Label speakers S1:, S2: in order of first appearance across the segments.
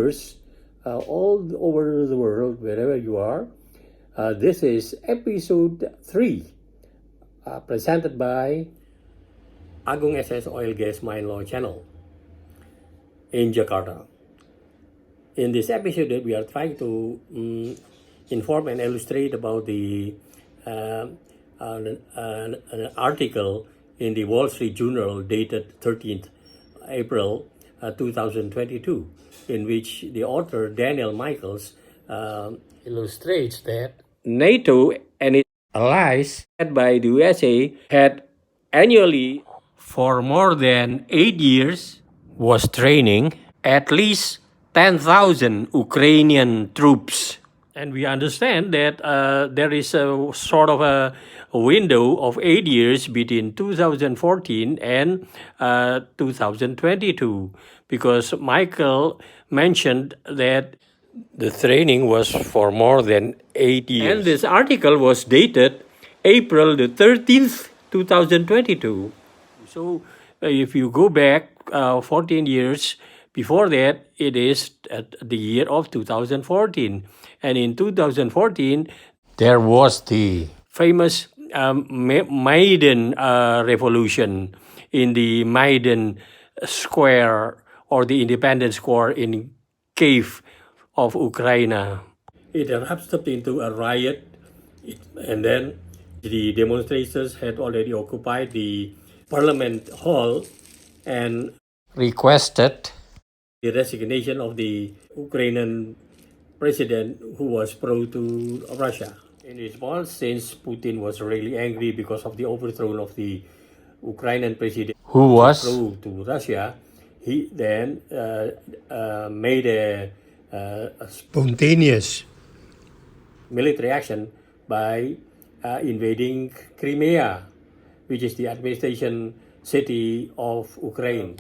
S1: viewers all over the world, wherever you are. This is episode 3, presented by Agung SS Oil Gas Mine Law Channel in Jakarta. In this episode, we are trying to inform and illustrate about the an article in the Wall Street Journal dated 13th April 2022, in which the author Daniel Michaels illustrates that NATO and its allies, led by the USA, had annually for more than 8 years was training at least 10,000 Ukrainian troops. And we understand that there is a sort of a window of 8 years between 2014 and 2022, because Michael mentioned that the training was for more than 8 years. And this article was dated April the 13th, 2022. So if you go back 14 years before that, it is at the year of 2014. And in 2014, there was the famous Maidan revolution in the Maidan Square, or the Independence Square in Kyiv of Ukraine. It erupted into a riot, and then the demonstrators had already occupied the Parliament Hall and requested the resignation of the Ukrainian president, who was pro to Russia. In response, since Putin was really angry because of the overthrow of the Ukrainian president, who was pro to Russia, he then made a spontaneous military action by invading Crimea, which is the administration city of Ukraine.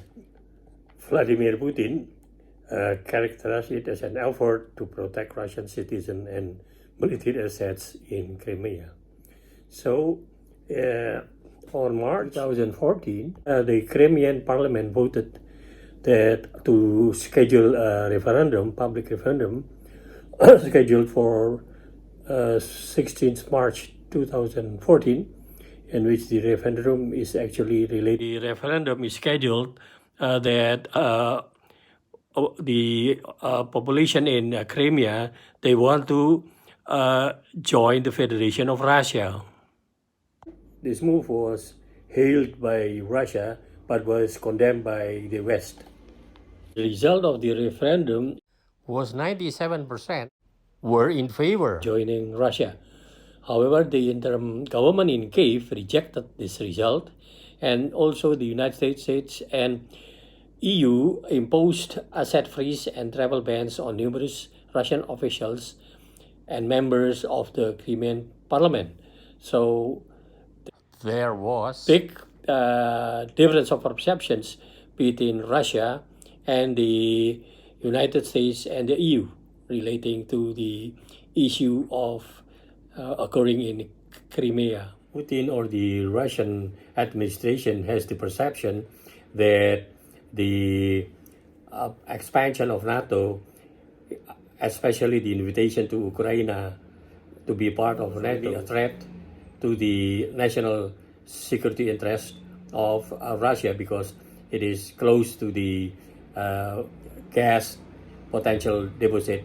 S1: Vladimir Putin characterized it as an effort to protect Russian citizens and military assets in Crimea. So, on March 2014, the Crimean Parliament voted that to schedule a referendum, public referendum, scheduled for 16th March 2014, in which the referendum is actually related. The referendum is scheduled that the population in Crimea, they want to join the Federation of Russia. This move was hailed by Russia, but was condemned by the West. The result of the referendum was 97% were in favor of joining Russia. However, the interim government in Kyiv rejected this result, and also the United States and EU imposed asset freeze and travel bans on numerous Russian officials and members of the Crimean Parliament. So there was big difference of perceptions between Russia and the United States and the EU relating to the issue of occurring in Crimea. Putin, or the Russian administration, has the perception that the expansion of NATO, especially the invitation to Ukraine to be part of NATO, a threat to the national security interest of Russia, because it is close to the gas potential deposit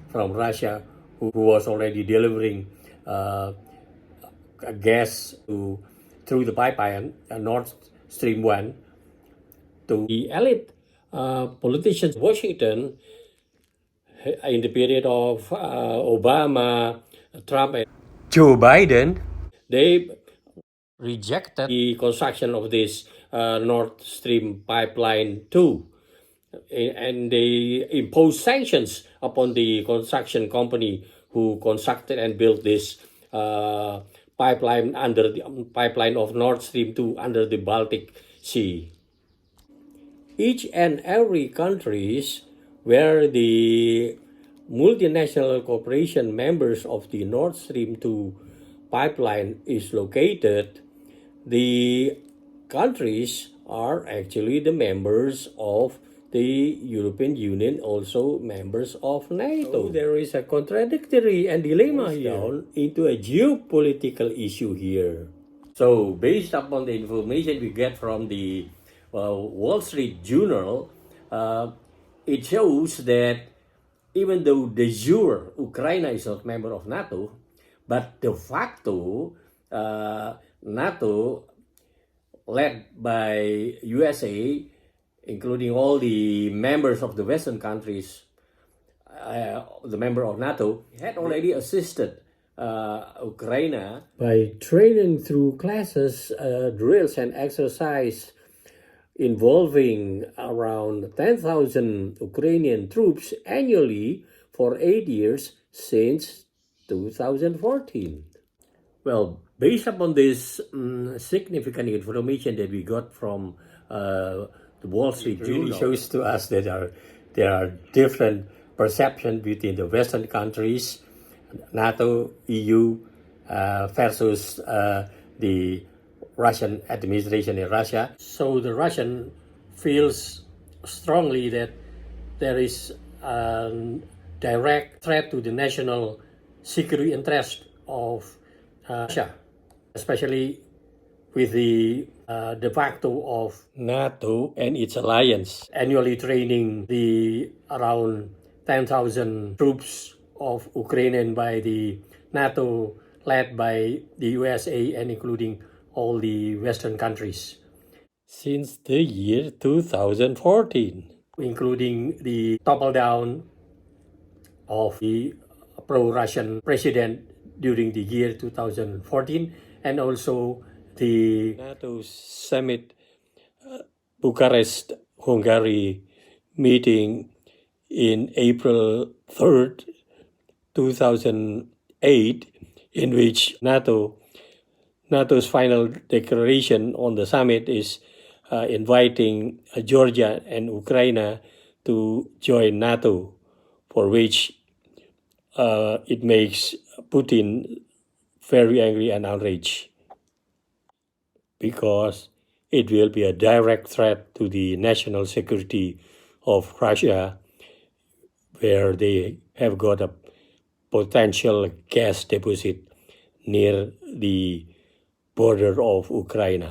S1: from Russia, who was already delivering gas through the pipeline, Nord Stream 1, to the elite politicians in Washington in the period of Obama, Trump, and Joe Biden. They rejected the construction of this Nord Stream pipeline 2, and they imposed sanctions upon the construction company who constructed and built this pipeline under the pipeline of Nord Stream 2 under the Baltic Sea. Each and every countries where the multinational corporation members of the Nord Stream 2 pipeline is located, the countries are actually the members of the European Union also members of NATO. So there is a contradictory and dilemma here into a geopolitical issue here. So based upon the information we get from the Wall Street Journal, it shows that even though de jure Ukraine is not member of NATO, but de facto NATO, led by USA, including all the members of the Western countries, the member of NATO, had already assisted Ukraine by training through classes, drills and exercise involving around 10,000 Ukrainian troops annually for 8 years since 2014. Well, based upon this significant information that we got from the Wall Street Journal, really shows to us that there are different perceptions between the Western countries, NATO, EU, versus the Russian administration in Russia. So the Russian feels strongly that there is a direct threat to the national security interest of Russia, especially with the de facto of NATO and its alliance annually training the around 10,000 troops of Ukraine by the NATO, led by the USA and including all the Western countries since the year 2014, including the topple down of the pro-Russian president during the year 2014, and also the NATO summit Bucharest, Hungary meeting in April 3rd, 2008, in which NATO's final declaration on the summit is inviting Georgia and Ukraine to join NATO, for which it makes Putin very angry and outraged, because it will be a direct threat to the national security of Russia, where they have got a potential gas deposit near the border of Ukraine.